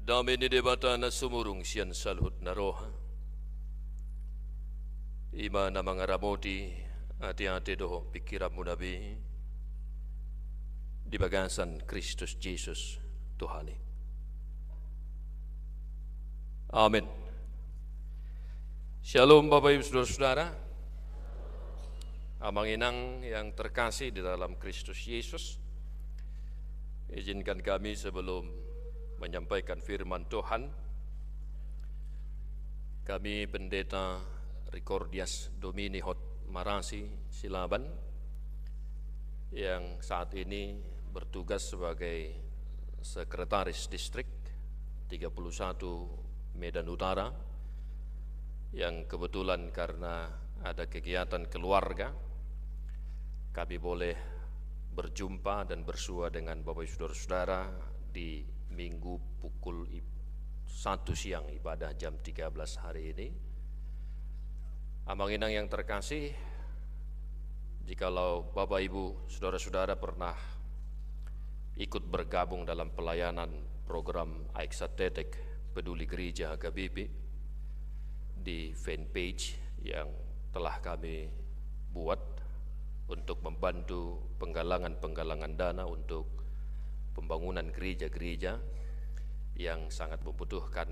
Dami ni debata na sumurung siyan salhut na roha. Ima na mga ramoti ati-ati doho pikiran mo nabi di bagasan Kristus Jesus Tuhani. Amin. Shalom Bapak Ibu Saudara-saudara. Amang inang yang terkasih di dalam Kristus Yesus, izinkan kami sebelum menyampaikan firman Tuhan, kami Pendeta Ricordias Domini Hot Marasi Silaban yang saat ini bertugas sebagai Sekretaris Distrik 31 Medan Utara, yang kebetulan karena ada kegiatan keluarga kami boleh berjumpa dan bersua dengan Bapak Ibu Saudara-saudara di Minggu pukul 1 siang ibadah jam 13 hari ini. Amang inang yang terkasih, jikalau Bapak Ibu Saudara-saudara pernah ikut bergabung dalam pelayanan program Aiksatetek Peduli Gereja HKBP di fanpage yang telah kami buat untuk membantu penggalangan dana untuk pembangunan gereja-gereja yang sangat membutuhkan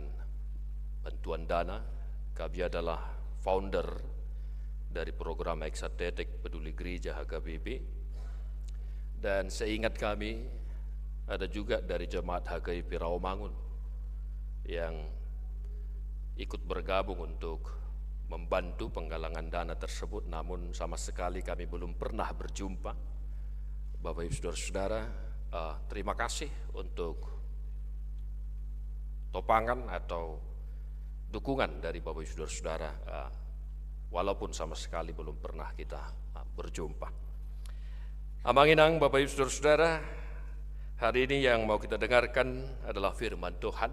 bantuan dana. Kami adalah founder dari program Aiksatetek Peduli Gereja HKBP, dan seingat kami ada juga dari jemaat HKBP Rawamangun yang ikut bergabung untuk membantu penggalangan dana tersebut, namun sama sekali kami belum pernah berjumpa. Bapak Ibu Saudara-saudara, terima kasih untuk topangan atau dukungan dari Bapak Ibu Saudara-saudara, walaupun sama sekali belum pernah kita berjumpa. Amang inang Bapak Ibu Saudara-saudara, hari ini yang mau kita dengarkan adalah firman Tuhan.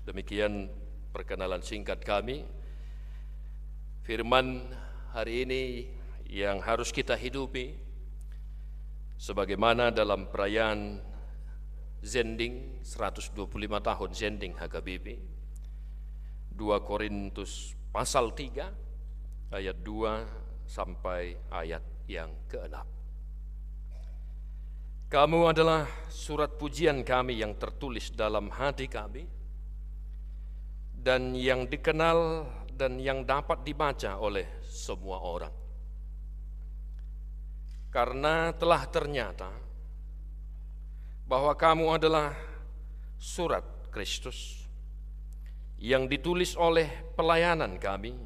Demikian perkenalan singkat kami. Firman hari ini yang harus kita hidupi sebagaimana dalam perayaan Zending 125 tahun Zending HKBP, 2 Korintus pasal 3 ayat 2 sampai ayat yang ke-6. Kamu adalah surat pujian kami yang tertulis dalam hati kami dan yang dikenal dan yang dapat dibaca oleh semua orang. Karena telah ternyata bahwa kamu adalah surat Kristus yang ditulis oleh pelayanan kami,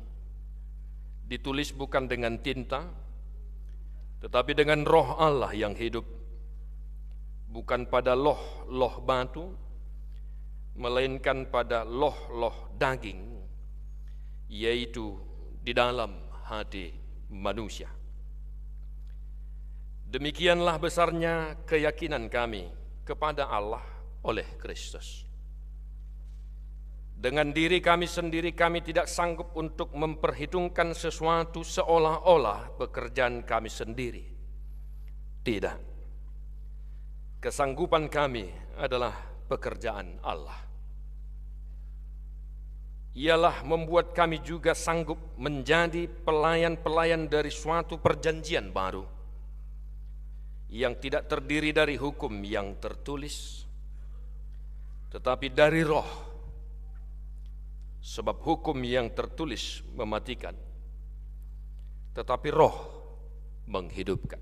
ditulis bukan dengan tinta, tetapi dengan Roh Allah yang hidup, bukan pada loh batu, melainkan pada loh daging, yaitu di dalam hati manusia. Demikianlah besarnya keyakinan kami kepada Allah oleh Kristus. Dengan diri kami sendiri kami tidak sanggup untuk memperhitungkan sesuatu seolah-olah pekerjaan kami sendiri. Tidak. Kesanggupan kami adalah pekerjaan Allah. Ialah membuat kami juga sanggup menjadi pelayan-pelayan dari suatu perjanjian baru yang tidak terdiri dari hukum yang tertulis, tetapi dari Roh. Sebab hukum yang tertulis mematikan, tetapi Roh menghidupkan.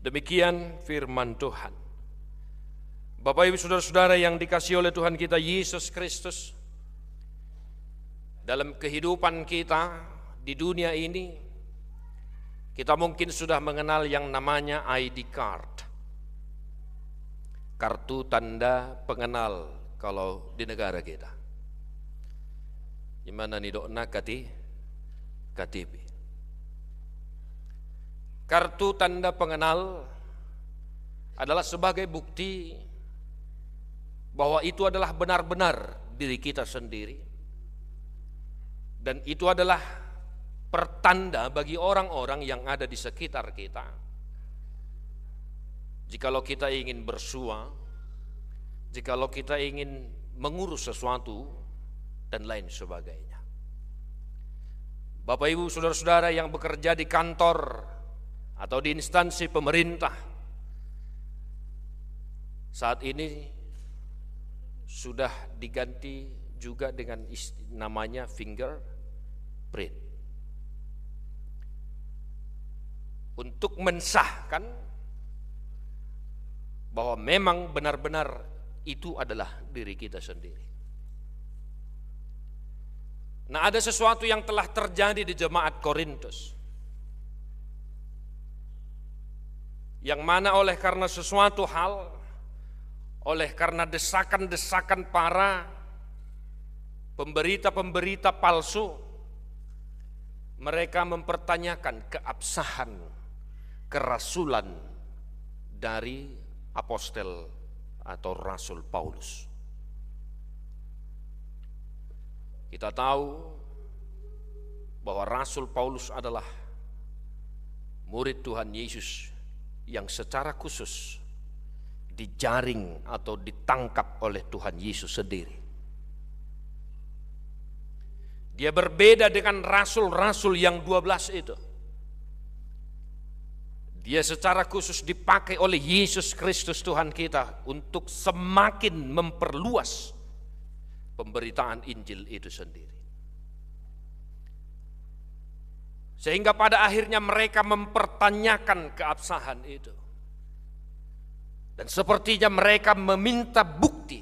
Demikian firman Tuhan. Bapak Ibu Saudara-saudara yang dikasihi oleh Tuhan kita Yesus Kristus, dalam kehidupan kita di dunia ini, kita mungkin sudah mengenal yang namanya ID card, kartu tanda pengenal kalau di negara kita. Gimana nih dokna KTP. Kartu tanda pengenal adalah sebagai bukti bahwa itu adalah benar-benar diri kita sendiri. Dan itu adalah pertanda bagi orang-orang yang ada di sekitar kita. Jikalau kita ingin bersua, jikalau kita ingin mengurus sesuatu dan lain sebagainya. Bapak Ibu saudara-saudara yang bekerja di kantor atau di instansi pemerintah, saat ini sudah diganti juga dengan namanya fingerprint. Untuk mensahkan bahwa memang benar-benar itu adalah diri kita sendiri. Nah, ada sesuatu yang telah terjadi di jemaat Korintus, yang mana oleh karena sesuatu hal, oleh karena desakan-desakan para pemberita-pemberita palsu, mereka mempertanyakan keabsahan kerasulan dari apostel atau rasul Paulus. Kita tahu bahwa rasul Paulus adalah murid Tuhan Yesus yang secara khusus dijaring atau ditangkap oleh Tuhan Yesus sendiri. Dia berbeda dengan rasul-rasul yang 12 itu. Dia secara khusus dipakai oleh Yesus Kristus Tuhan kita untuk semakin memperluas pemberitaan Injil itu sendiri. Sehingga pada akhirnya mereka mempertanyakan keabsahan itu. Dan sepertinya mereka meminta bukti.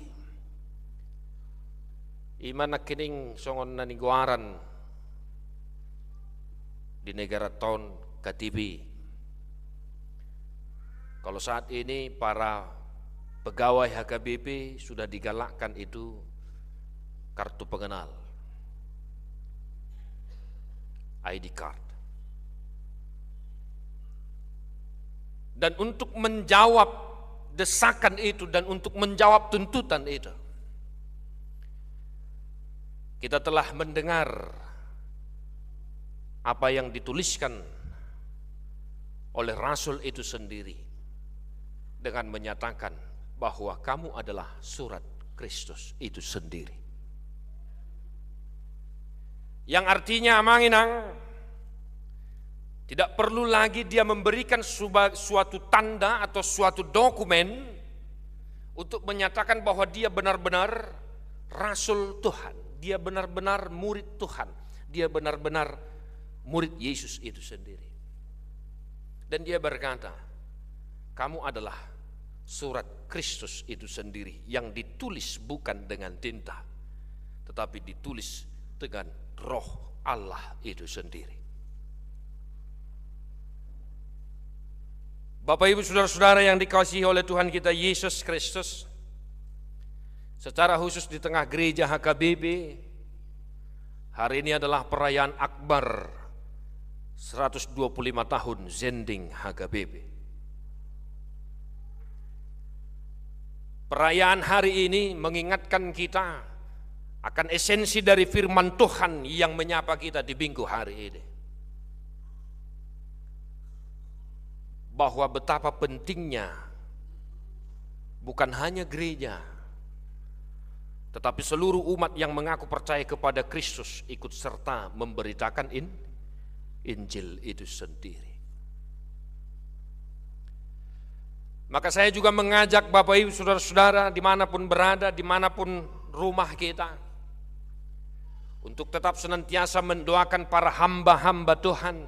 Imana kining songon naniguaran di negara tahun KTB. Kalau saat ini para pegawai HKBP sudah digalakkan itu kartu pengenal, ID card. Dan untuk menjawab desakan itu dan untuk menjawab tuntutan itu, kita telah mendengar apa yang dituliskan oleh rasul itu sendiri dengan menyatakan bahwa kamu adalah surat Kristus itu sendiri. Yang artinya amanginang, tidak perlu lagi dia memberikan suatu tanda atau suatu dokumen untuk menyatakan bahwa dia benar-benar rasul Tuhan, dia benar-benar murid Tuhan, dia benar-benar murid Yesus itu sendiri. Dan dia berkata, kamu adalah surat Kristus itu sendiri yang ditulis bukan dengan tinta, tetapi ditulis dengan Roh Allah itu sendiri. Bapak Ibu saudara-saudara yang dikasihi oleh Tuhan kita Yesus Kristus, secara khusus di tengah gereja HKBP, hari ini adalah perayaan akbar 125 tahun Zending HKBP. Perayaan hari ini mengingatkan kita akan esensi dari firman Tuhan yang menyapa kita di minggu hari ini. Bahwa betapa pentingnya bukan hanya gereja, tetapi seluruh umat yang mengaku percaya kepada Kristus ikut serta memberitakan Injil itu sendiri. Maka saya juga mengajak Bapak Ibu saudara-saudara dimanapun berada, dimanapun rumah kita, untuk tetap senantiasa mendoakan para hamba-hamba Tuhan,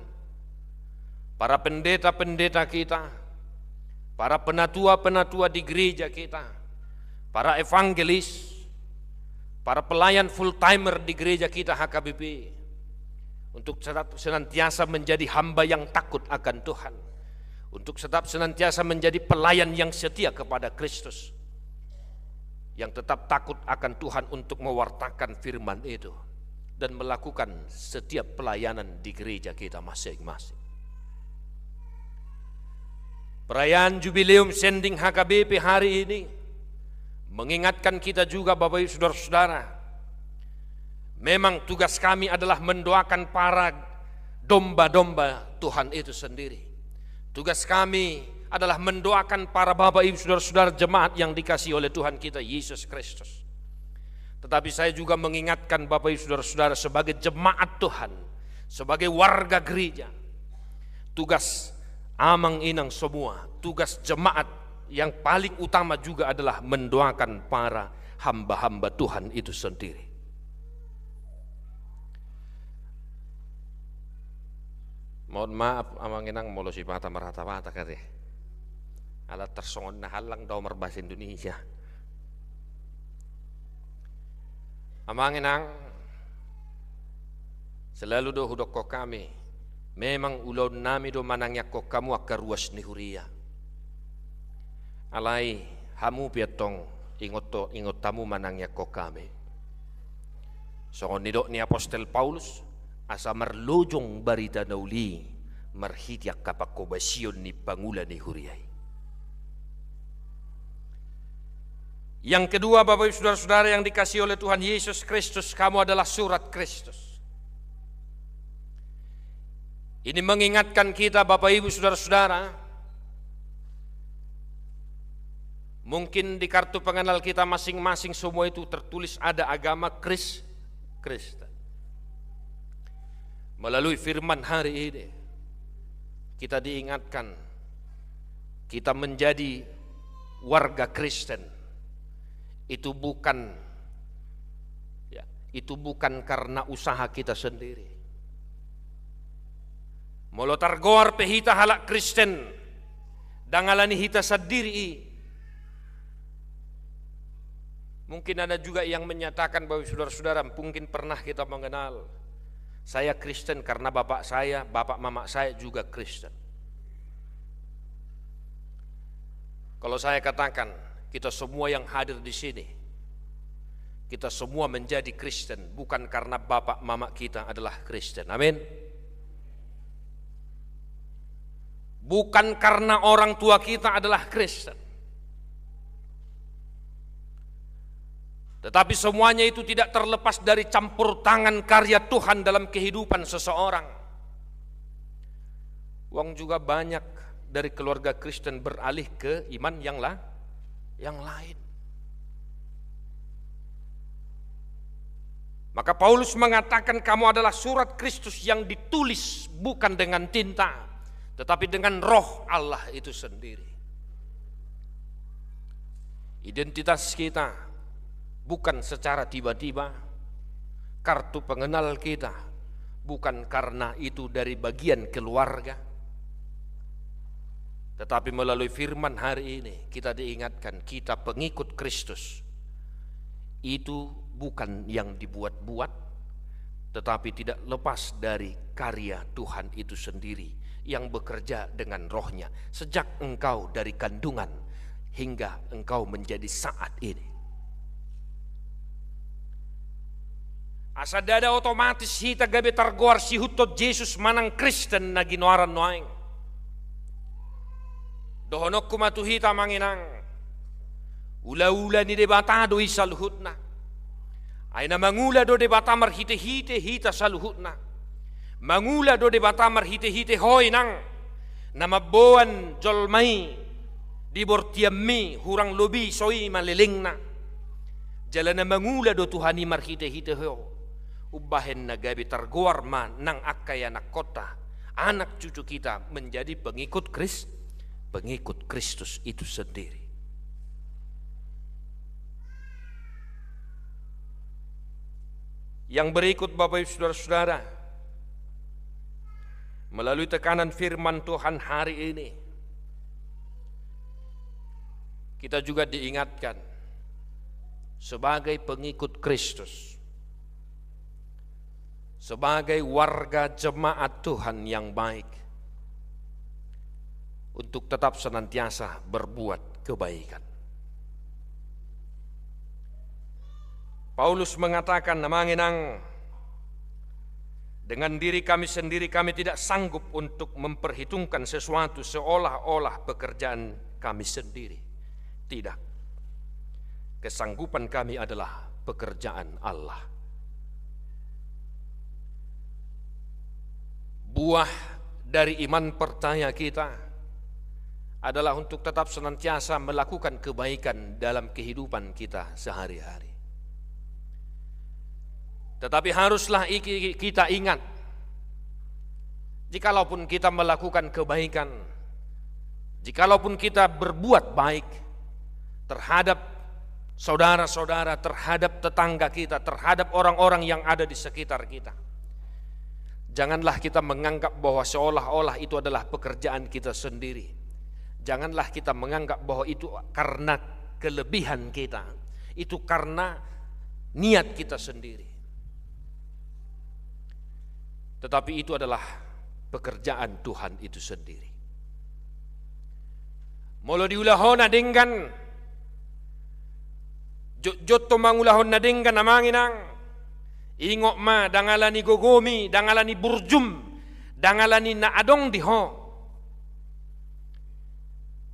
para pendeta-pendeta kita, para penatua-penatua di gereja kita, para evangelis, para pelayan full timer di gereja kita HKBP, untuk tetap senantiasa menjadi hamba yang takut akan Tuhan, untuk tetap senantiasa menjadi pelayan yang setia kepada Kristus, yang tetap takut akan Tuhan untuk mewartakan firman itu dan melakukan setiap pelayanan di gereja kita masing-masing. Perayaan Jubileum Zending HKBP hari ini mengingatkan kita juga Bapak Ibu saudara-saudara, memang tugas kami adalah mendoakan para domba-domba Tuhan itu sendiri. Tugas kami adalah mendoakan para bapak ibu saudara-saudara jemaat yang dikasihi oleh Tuhan kita Yesus Kristus. Tetapi saya juga mengingatkan bapak ibu saudara-saudara sebagai jemaat Tuhan, sebagai warga gereja, tugas amang inang semua, tugas jemaat yang paling utama juga adalah mendoakan para hamba-hamba Tuhan itu sendiri. Mohon maaf amang inang molo si mata merata-mata kali. Alat tersongon na halang daw berbahasa Indonesia. Amang inang selalu do hudok ko kami. Memang ulau nami do manangyak ko kamu akar ruas ni huria. Alai hamu piatong ingot tamu manangyak ko kami. Songon nidok ni Apostel Paulus asa merlojong barita nauli marhitiak kapak kobasion ni pangula ni huriai. Yang kedua Bapak Ibu saudara-saudara yang dikasihi oleh Tuhan Yesus Kristus, kamu adalah surat Kristus. Ini mengingatkan kita Bapak Ibu saudara-saudara, mungkin di kartu pengenal kita masing-masing semua itu tertulis ada agama Kristen. Melalui firman hari ini kita diingatkan kita menjadi warga Kristen. Itu bukan karena usaha kita sendiri. Molo targoar pehita halak Kristen dangalani hita sendiri. Mungkin ada juga yang menyatakan bahwa saudara-saudara mungkin pernah kita mengenal saya Kristen karena bapak mama saya juga Kristen. Kalau saya katakan kita semua yang hadir di sini, kita semua menjadi Kristen bukan karena bapak mama kita adalah Kristen. Amin. Bukan karena orang tua kita adalah Kristen. Tetapi semuanya itu tidak terlepas dari campur tangan karya Tuhan dalam kehidupan seseorang. Uang juga banyak dari keluarga Kristen beralih ke iman yang lain. Maka Paulus mengatakan kamu adalah surat Kristus yang ditulis bukan dengan tinta, tetapi dengan roh Allah itu sendiri. Identitas kita bukan secara tiba-tiba, kartu pengenal kita bukan karena itu dari bagian keluarga, tetapi melalui firman hari ini kita diingatkan kita pengikut Kristus. Itu bukan yang dibuat-buat, tetapi tidak lepas dari karya Tuhan itu sendiri yang bekerja dengan rohnya sejak engkau dari kandungan hingga engkau menjadi saat ini. Asa dada otomatis hita gabe targoar si hutot Yesus manang Kristen na ginoaran noaing. Dohonok kumatuhita manginang ula-ula ni debata do isaluhutna aina mangula do debata marhite-hite hita saluhutna mangula do debata marhite-hite hoi nang nama boan jolmai di bortiammi hurang lobi soi malelingna jalana mangula do tuhani marhite-hite ho ubahen na gabi targoar man nang akaya nak kota anak cucu kita menjadi pengikut Kristus itu sendiri. Yang berikut Bapak Ibu saudara-saudara, melalui tekanan firman Tuhan hari ini, kita juga diingatkan sebagai pengikut Kristus, sebagai warga jemaat Tuhan yang baik, untuk tetap senantiasa berbuat kebaikan. Paulus mengatakan, namanginang dengan diri kami sendiri kami tidak sanggup untuk memperhitungkan sesuatu seolah-olah pekerjaan kami sendiri. Tidak. Kesanggupan kami adalah pekerjaan Allah. Buah dari iman percaya kita adalah untuk tetap senantiasa melakukan kebaikan dalam kehidupan kita sehari-hari. Tetapi haruslah kita ingat, jikalaupun kita melakukan kebaikan, jikalaupun kita berbuat baik terhadap saudara-saudara, terhadap tetangga kita, terhadap orang-orang yang ada di sekitar kita, janganlah kita menganggap bahwa seolah-olah itu adalah pekerjaan kita sendiri. Janganlah kita menganggap bahwa itu karena kelebihan kita, itu karena niat kita sendiri. Tetapi itu adalah pekerjaan Tuhan itu sendiri. Molo diulahon na denggan, jotto mangulahon na denggan namanginang, ingok ma dangalani gogomi, dangalani burjum, dangalani na adong diho.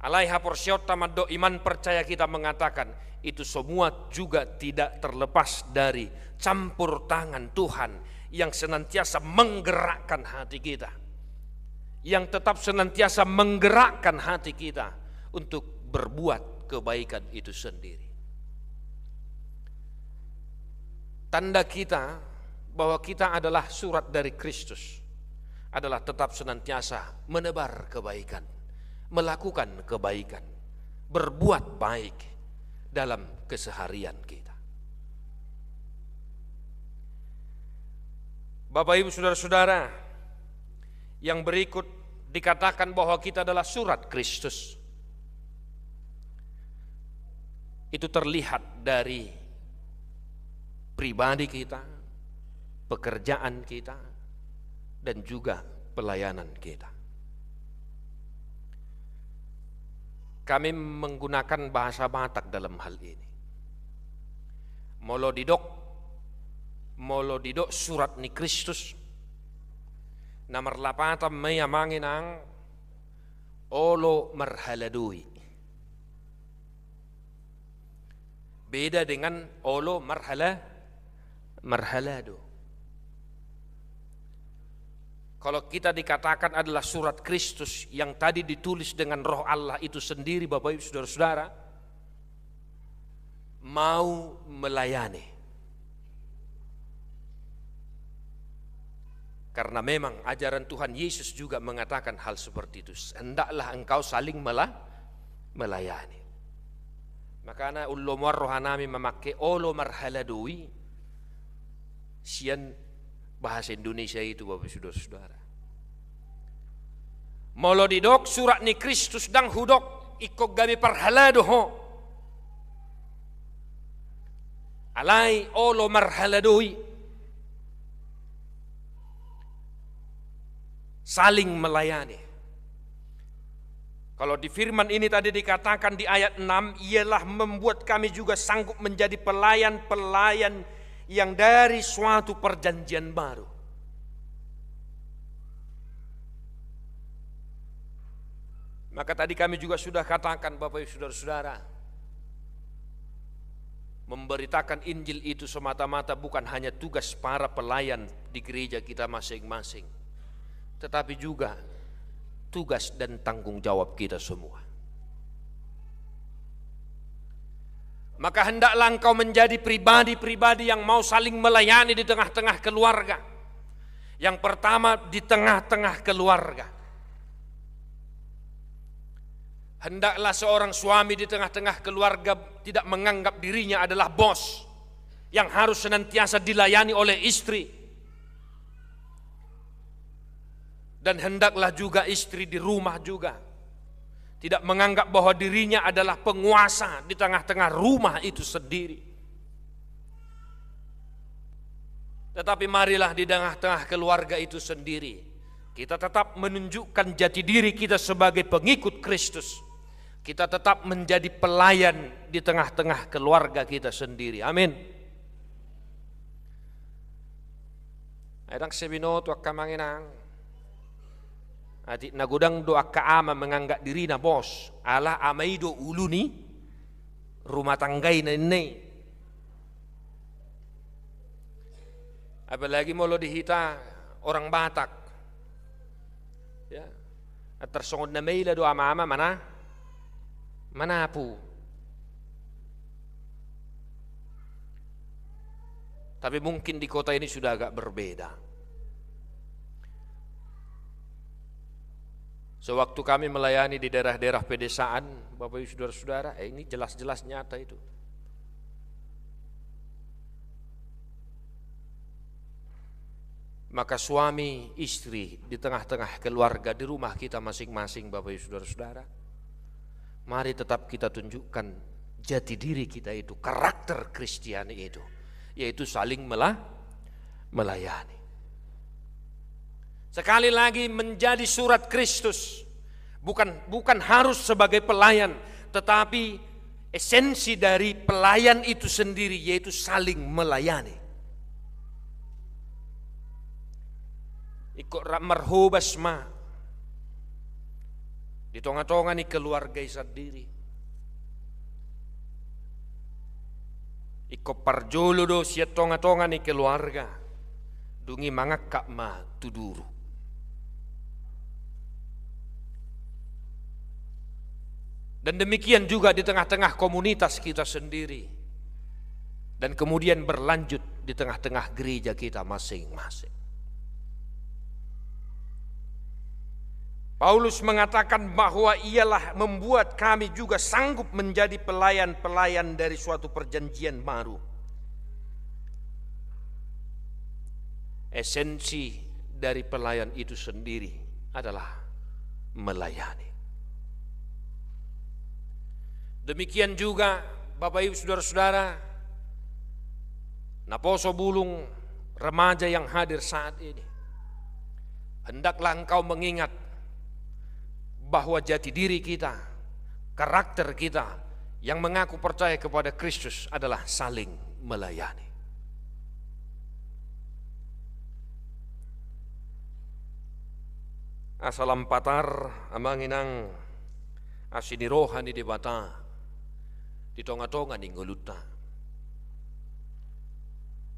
Alaiha porsyota maddo iman percaya kita mengatakan itu semua juga tidak terlepas dari campur tangan Tuhan yang senantiasa menggerakkan hati kita, yang tetap senantiasa menggerakkan hati kita untuk berbuat kebaikan itu sendiri. Tanda kita bahwa kita adalah surat dari Kristus adalah tetap senantiasa menebar kebaikan, melakukan kebaikan, berbuat baik dalam keseharian kita. Bapak Ibu saudara-saudara, yang berikut dikatakan bahwa kita adalah surat Kristus. Itu terlihat dari pribadi kita, pekerjaan kita, dan juga pelayanan kita. Kami menggunakan bahasa Batak dalam hal ini. Molo didok surat ni Kristus. Nomor 8 may manginang olo marhaladui. Beda dengan olo marhalado. Kalau kita dikatakan adalah surat Kristus yang tadi ditulis dengan roh Allah itu sendiri, Bapak Ibu saudara-saudara, mau melayani. Karena memang ajaran Tuhan Yesus juga mengatakan hal seperti itu. Hendaklah engkau saling melayani. Makanya ulumar rohanami memakai olo marhaladui. Sian bahasa Indonesia itu Bapak saudara-saudara. Molo didok surat ni Kristus dang hudok ikok gami parhalado ho. Alai olo marhaladui. Saling melayani. Kalau di firman ini tadi dikatakan di ayat 6, ialah membuat kami juga sanggup menjadi pelayan-pelayan yang dari suatu perjanjian baru. Maka tadi kami juga sudah katakan Bapak Ibu saudara-saudara, memberitakan Injil itu semata-mata bukan hanya tugas para pelayan di gereja kita masing-masing, tetapi juga tugas dan tanggung jawab kita semua. Maka hendaklah engkau menjadi pribadi-pribadi yang mau saling melayani di tengah-tengah keluarga. Yang pertama, di tengah-tengah keluarga. Hendaklah seorang suami di tengah-tengah keluarga tidak menganggap dirinya adalah bos yang harus senantiasa dilayani oleh istri. Dan hendaklah juga istri di rumah juga tidak menganggap bahwa dirinya adalah penguasa di tengah-tengah rumah itu sendiri. Tetapi marilah di tengah-tengah keluarga itu sendiri kita tetap menunjukkan jati diri kita sebagai pengikut Kristus. Kita tetap menjadi pelayan di tengah-tengah keluarga kita sendiri. Amin. Aidang sebinoto akamanginang. Adik nagudang doa kaama menganggap diri na bos, ala amaido ulu ni rumah tanggai na ini. Apalagi mau lo dihita orang Batak, ya, tersongod na maila doa mama mana Manapu. Tapi mungkin di kota ini sudah agak berbeda. Sewaktu kami melayani di daerah-daerah pedesaan, Bapak Ibu Saudara-saudara, ini jelas-jelas nyata itu. Maka suami, istri, di tengah-tengah keluarga, di rumah kita masing-masing, Bapak Ibu Saudara-saudara, mari tetap kita tunjukkan jati diri kita itu, karakter Kristiani itu, yaitu saling melayani. Sekali lagi, menjadi surat Kristus bukan harus sebagai pelayan, tetapi esensi dari pelayan itu sendiri yaitu saling melayani. Ikut marhubas ma di tengah-tengah ni keluarga sendiri. Ikut parjolo do siya tengah-tengah ni keluarga. Dungi mangakak ma tuduru. Dan demikian juga di tengah-tengah komunitas kita sendiri. Dan kemudian berlanjut di tengah-tengah gereja kita masing-masing. Paulus mengatakan bahwa ialah membuat kami juga sanggup menjadi pelayan-pelayan dari suatu perjanjian baru. Esensi dari pelayan itu sendiri adalah melayani. Demikian juga Bapak Ibu Saudara-saudara, naposo bulung remaja yang hadir saat ini, hendaklah engkau mengingat bahwa jati diri kita, karakter kita yang mengaku percaya kepada Kristus adalah saling melayani. Asalam patar amanginang asini rohani di bata di tonga-tonga ni nguluta.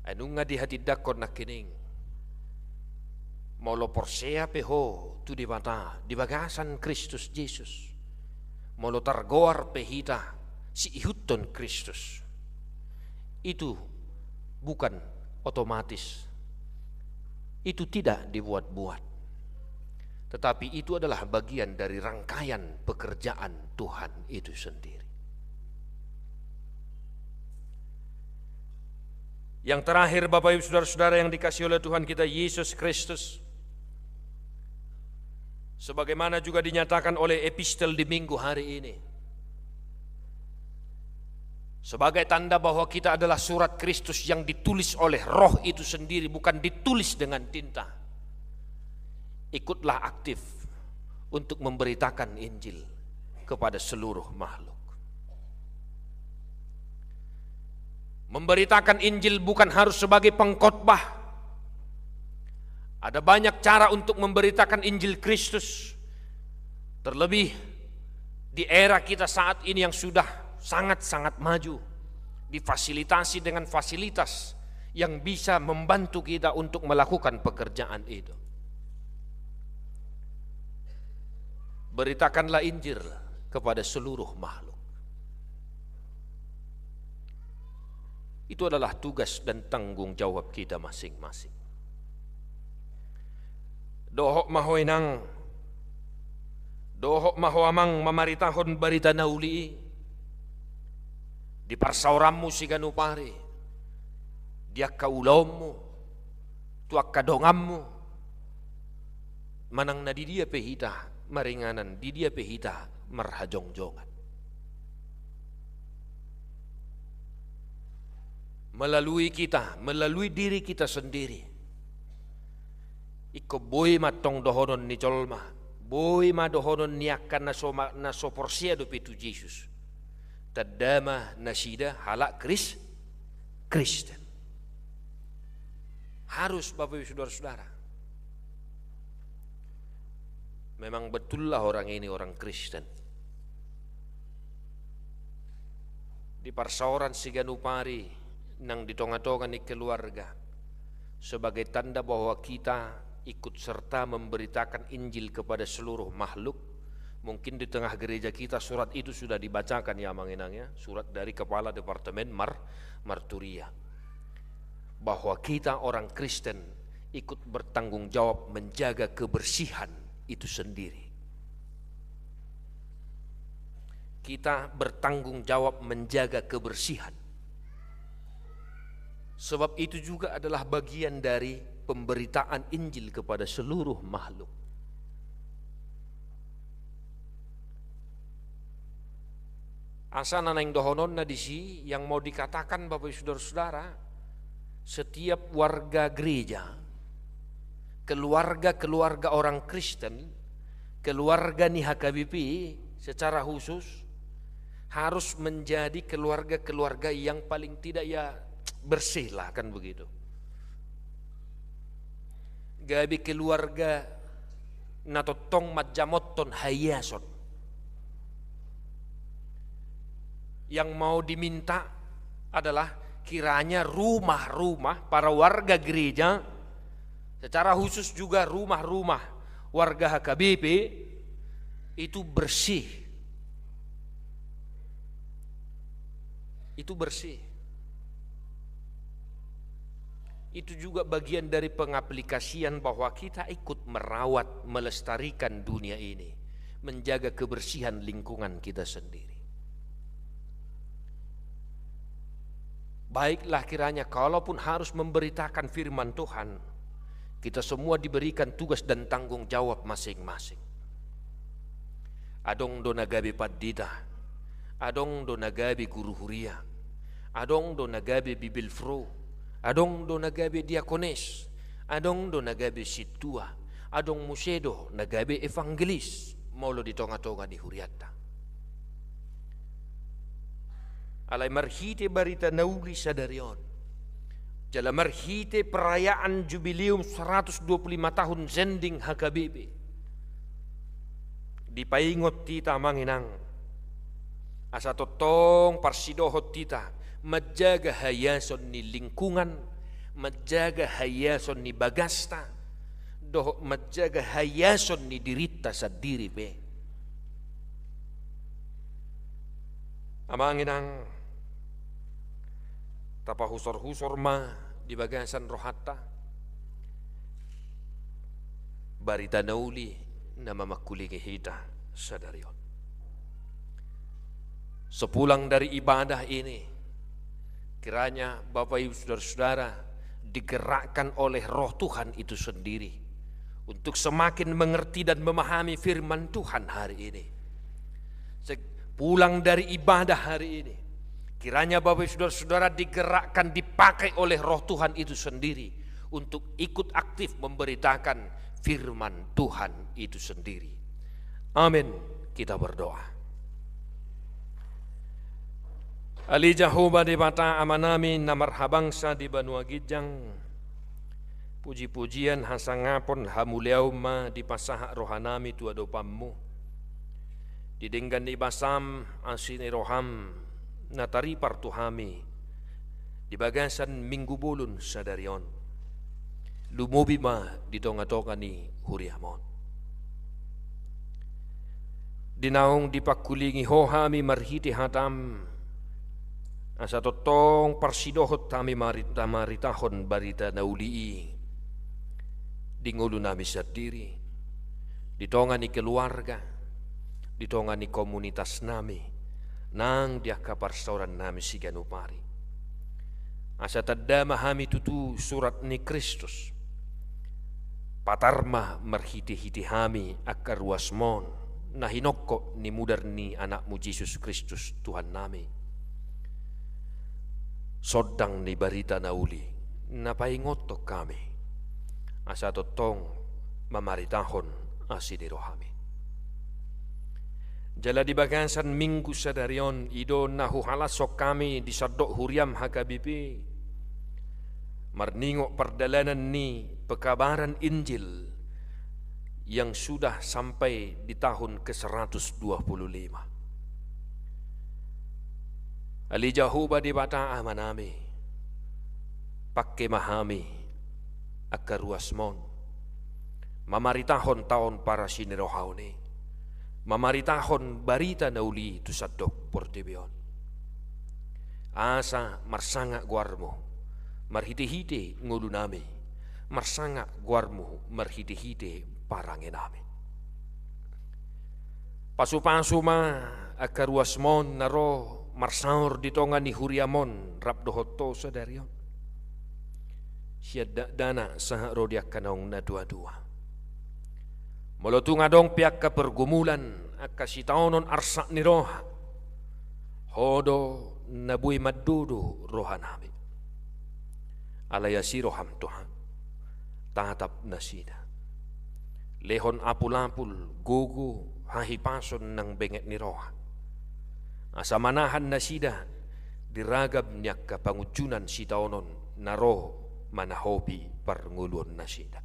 Anunga di hati dakon nakining. Molo porsea peho tu di bata di bagasan Kristus Yesus. Molo targoar pehita si ihuton Kristus. Itu bukan otomatis. Itu tidak dibuat-buat. Tetapi itu adalah bagian dari rangkaian pekerjaan Tuhan itu sendiri. Yang terakhir Bapak Ibu Saudara-saudara yang dikasihi oleh Tuhan kita Yesus Kristus, sebagaimana juga dinyatakan oleh epistel di minggu hari ini, sebagai tanda bahwa kita adalah surat Kristus yang ditulis oleh Roh itu sendiri, bukan ditulis dengan tinta. Ikutlah aktif untuk memberitakan Injil kepada seluruh makhluk. Memberitakan Injil bukan harus sebagai pengkhotbah. Ada banyak cara untuk memberitakan Injil Kristus. Terlebih di era kita saat ini yang sudah sangat-sangat maju, difasilitasi dengan fasilitas yang bisa membantu kita untuk melakukan pekerjaan itu. Beritakanlah Injil kepada seluruh makhluk. Itu adalah tugas dan tanggung jawab kita masing-masing. Dohok mahoinang, dohok mahoamang mamaritahon barita nauli, di parsaurammu siganupari, dia kaulommu, tuak kadongammu, manang na di dia pehita, maringanan di dia pehita, marhajongjongan. Melalui kita, melalui diri kita sendiri. Iko boy matong dohonon ni colma, boy ma dohonon niakan na soporsia do pitu Yesus. Tadama nasida halak Kristen. Harus Bapak Ibu Saudara-saudara. Memang betullah orang ini orang Kristen. Di parsauran siganupari nang di tonga-tonga ni keluarga sebagai tanda bahwa kita ikut serta memberitakan Injil kepada seluruh makhluk, Mungkin di tengah gereja kita surat itu sudah dibacakan ya manginangnya, surat dari Kepala Departemen Marturia. Bahwa kita orang Kristen ikut bertanggung jawab menjaga kebersihan itu sendiri. Kita bertanggung jawab menjaga kebersihan. Sebab itu juga adalah bagian dari pemberitaan Injil kepada seluruh makhluk. Asana nang dohonon na disi yang mau dikatakan Bapak Ibu Saudara-saudara, setiap warga gereja, keluarga orang Kristen, keluarga nih HKBP secara khusus harus menjadi keluarga yang paling tidak ya bersih lah, kan begitu. Gabi keluarga natotong majamotton hayason. Yang mau diminta adalah kiranya rumah-rumah para warga gereja, secara khusus juga rumah-rumah warga HKBP itu bersih. Itu bersih. Itu juga bagian dari pengaplikasian bahwa kita ikut merawat, melestarikan dunia ini, menjaga kebersihan lingkungan kita sendiri. Baiklah kiranya kalaupun harus memberitakan firman Tuhan, kita semua diberikan tugas dan tanggung jawab masing-masing. Adong do nagabe paddita, adong do nagabe guru huria, adong do nagabe bibilfro, adong do nagabe diakones, adong do nagabe situa, adong musedo nagabe evangelis, maulo di tonga-tonga di huriata. Alay marhite barita nauli sadarion. Jala marhite perayaan jubileum 125 tahun zending HKBP. Dipaingot tita manginang. Asa totong parsidohot tita. Menjaga hayason ni lingkungan. Menjaga hayason ni bagasta. Doh menjaga hayason ni dirita sa diri pe. Amanginang tapa husor-husor ma di bagasan rohata barita nauli na mamakulingi hita sadarion. Sepulang dari ibadah ini, kiranya Bapak Ibu Saudara-saudara digerakkan oleh Roh Tuhan itu sendiri untuk semakin mengerti dan memahami firman Tuhan hari ini. Pulang dari ibadah hari ini, kiranya Bapak Ibu Saudara-saudara digerakkan, dipakai oleh Roh Tuhan itu sendiri untuk ikut aktif memberitakan firman Tuhan itu sendiri. Amin. Kita berdoa. Ali Jehovah di bata amanami namarhabangsa di Banua Gijang. Puji-pujian hasangapon hamuliauma di pasahak rohanami tua dopammu. Didenggan di basam asini roham natari partuhami di bagasan minggu bulun sadarion lumubi ma di tonga-tonga ni huriamon dinaong dipakulingi hohami marhiti hatam asa totong parsidohot tami maritahon barita naulii di ngulu nami sendiri di tonga ni keluarga, di tonga ni komunitas nami nang dia kaparstoran nami siganupari. Asa tadama hami tutu surat ni Kristus. Patarma marhiti-hiti hami akar wasmon nahinokko ni mudar ni anakmu Yesus Kristus Tuhan nami. Sodang ni barita nauli napaingoto kami. Asa totong mamaritahon asini rohami. Jala di bagasan minggu sadarion ido nahu halasok kami di sadok huriam HKBP marningok perdalanan ni pekabaran Injil yang sudah sampai di tahun ke-125. Ali Jehovah di bata amanami pakke mahami akaruasmon mamaritahon tahun para sinirohauni mamaritahon barita na uli tu sadok portibion. Asa marsanga guarmo, marhite-hite ngulu nami, marsanga guarmo, marhite-hite parangenami. Pasu-pasu ma akaruasmon naro marsaur ditongan ni huriamon rap dohoto sadarion. Siya dana saha rodiak kanong na dua-dua. Molotung adong piak ka pergumulan akasitaonon arsak ni roha. Hodo nabui madudu rohanami. Alayasi roham Tuhan. Tatap nasida. Lehon apul-apul gugu hahipason ng benget ni roha. Asa manahan nasida diragab niya ka pangujunan sitaonon naro manahobi parngulon nasida.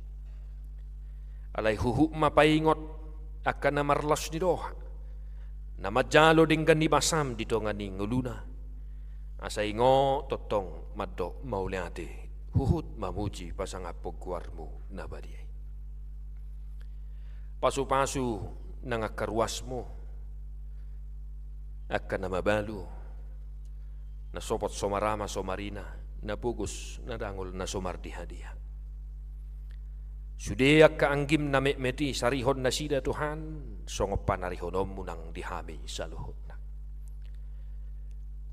Alay huhu mapaingot akan namarlas ni roha. Namadjalo dinggan ni basam dito nga ni nguluna. Asa ingo totong maddo mauliati huhut mamuji pasangapog guarmo na badiyay. Pasu-pasu nangakarwas mo akan na mabalu na sopot somarama somarina na pugus na dangol na somardiha-diha. Sudiak kaanggim na meti sarihon na sida Tuhan songopan narihonom munang dihami sa luhut na.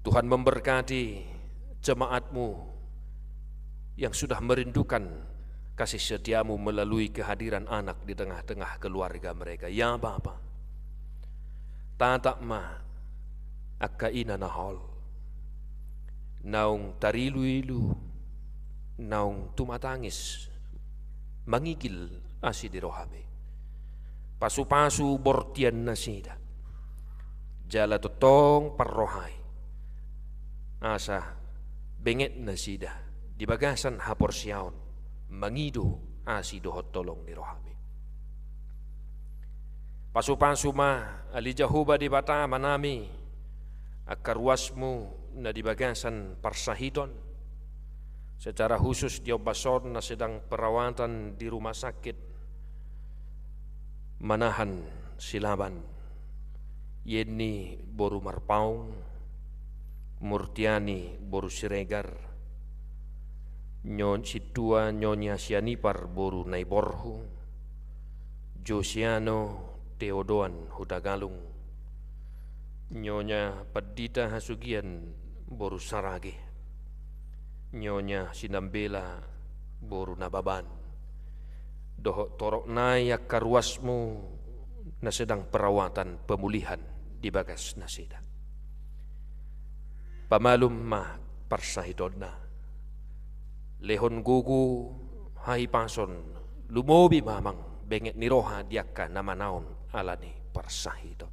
Tuhan memberkati jemaatmu yang sudah merindukan kasih setiamu melalui kehadiran anak di tengah-tengah keluarga mereka. Ya Bapa, tatak ma akka ina nahol, naung tarilu-ilu, naung tumatangis, mangigil asi di rohame. Pasu-pasu bortian nasida, jala totong parrohai, asa benget nasida, di bagasan haporsiaon, mangido asi dohot tolong ni rohami. Pasu-pasu ma alijahuba di bata manami akarwasmu na di bagasan parsahidon secara khusus di obason na sedang perawatan di rumah sakit manahan silaban Yeni boru marpaung Murtiani boru siregar Nyon situa nyonya sianipar boru naiborhu Josiano Teodoan hudagalung nyonya Padita Hasugian boru sarage nyonya Sinambela boru nababan dohok torok nayak karwasmu na sedang perawatan pemulihan di bagas nasida pamalum ma parsahidonna lehon gugu hai pason lumobi mamang benget niroha diakka namanaon alani parsahidon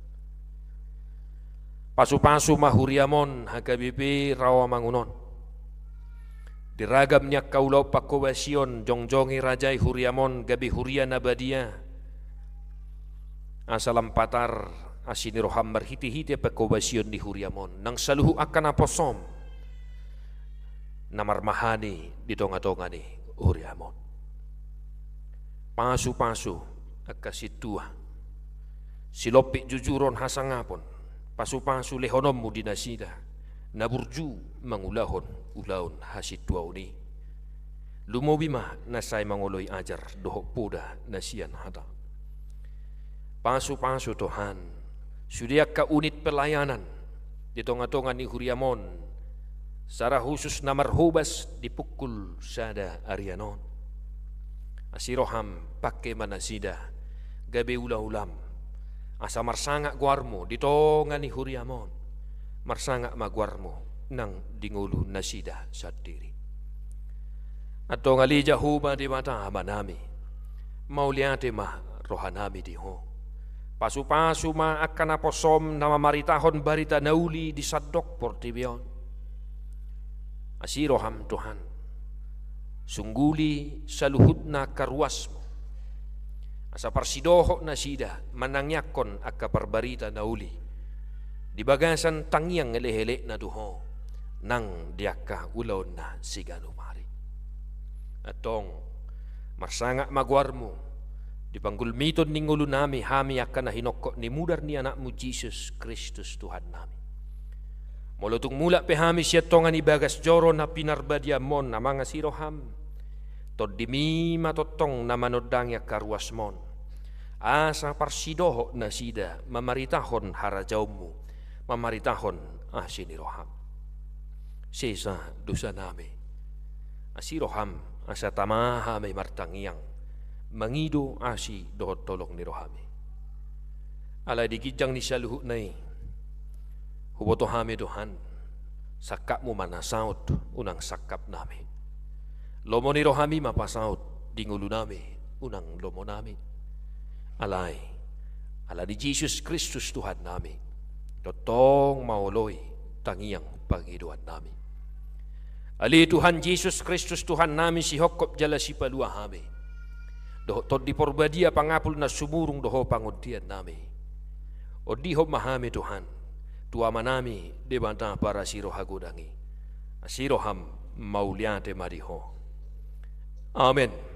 pasu-pasu mahuriamon hagabibi rawa mangunon diragam niak kaulau pakowasion jongjongi rajai huriamon gabi huria nabadia asalam patar asini roham berhiti-hiti pakowasion di huriamon nang saluhu akan aposom namar mahani di tonga-tonga ni huriamon pasu-pasu akasitua silopik jujuron hasangapon pasu-pasu lehonommu dinasida naburju mangulahon ulaon hasitua uni lumobima nasay mangoloy ajar dohok poda nasian hata pasu-pasu Tuhan sudiak ka unit pelayanan di tonga-tonga ni huriamon secara khusus namar hubas dipukul sada arianon asiroham pakai manasida gabe ulam asa marsanga guarmo ditongani huriamon marsanga maguarmo nang dingulu nasida sadiri atau ngalija huba di mata manami mauliate mah rohanami diho pasu-pasu ma akan aposom nama maritahon barita nauli di sadok portibion asiroham Tuhan sungguli saluhutna karwasmu asa parsidohok nasida manangyakon akka parbarita nauli di bagasan tangyang elehele na duho nang diakka ulon na siganumari atong marsanga maguarmu Di panggul miton ning ulu nami hami akan hinokok ni mudar ni anakmu Jesus Kristus Tuhan nami. Molotung mula pe hami siatongan ibagas joro na pinarbadia mon na mga siroham. Tod dimi matotong na manodangya karuas mon. Asa parsidoho na sida mamaritahon harajaumu, mamaritahon asiniroham. Sesa dosa nami. Asiroham asa tamaha may martangiang. Mangido asi dohot tolong ni rohami. Alay digijang ni saluhu nai. Huboto hami Tuhan. Sakap mo manasaut unang sakap nami. Lomo ni rohami mapasaut dingulu nami unang lomo nami. Alay. Ala di Jesus Kristus Tuhan nami. Totong maoloy tangiang pangiduan nami. Ali Tuhan Jesus Kristus Tuhan nami si hokop jala si palua hami. Doho tod di porbadia pangapul na sumurung doho panguntian nami. O diho mahami Tuhan. Tuama nami di banta para siro hagudangi. Asiroham mauliate mariho. Amen.